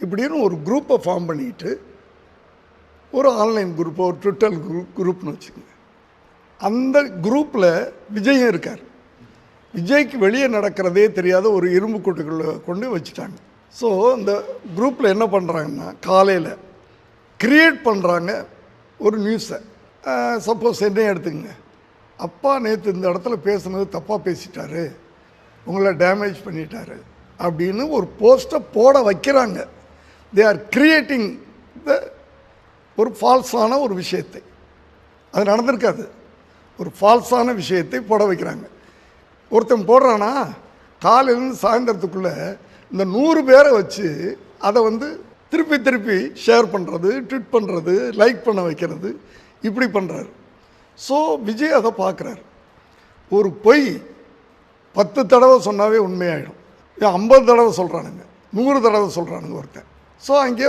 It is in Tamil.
இப்படின்னு ஒரு குரூப்பை ஃபார்ம் பண்ணிக்கிட்டு ஒரு ஆன்லைன் குரூப், ஒரு ட்விட்டர் குரூப்னு வச்சுக்கோங்க. அந்த குரூப்பில் விஜயும் இருக்கார். விஜய்க்கு வெளியே நடக்கிறதே தெரியாத ஒரு இரும்பு கூட்டுக்குள்ளே கொண்டு வச்சுட்டாங்க. ஸோ இந்த குரூப்பில் என்ன பண்ணுறாங்கன்னா, காலையில் க்ரியேட் பண்ணுறாங்க ஒரு நியூஸை. சப்போஸ் என்ன எடுத்துங்க, அப்பா நேற்று இந்த இடத்துல பேசுனது தப்பாக பேசிட்டாரு, உங்களை டேமேஜ் பண்ணிட்டாரு அப்படின்னு ஒரு போஸ்ட்டை போட வைக்கிறாங்க. தே ஆர் கிரியேட்டிங் த ஒரு ஃபால்ஸான ஒரு விஷயத்தை. அது நடந்திருக்காது. ஒரு ஃபால்ஸான விஷயத்தை போட வைக்கிறாங்க. ஒருத்தன் போடுறானா, காலையிலேருந்து சாயந்தரத்துக்குள்ளே இந்த 100 பேரை வச்சு அதை திருப்பி திருப்பி ஷேர் பண்ணுறது, ட்வீட் பண்ணுறது, லைக் பண்ண வைக்கிறது, இப்படி பண்ணுறாரு. ஸோ விஜய் அதை பார்க்குறாரு. ஒரு பொய் 10 தடவை சொன்னாவே உண்மையாயிடும். 50 தடவை சொல்கிறானுங்க, 100 தடவை சொல்கிறானுங்க ஒருத்தன். ஸோ அங்கே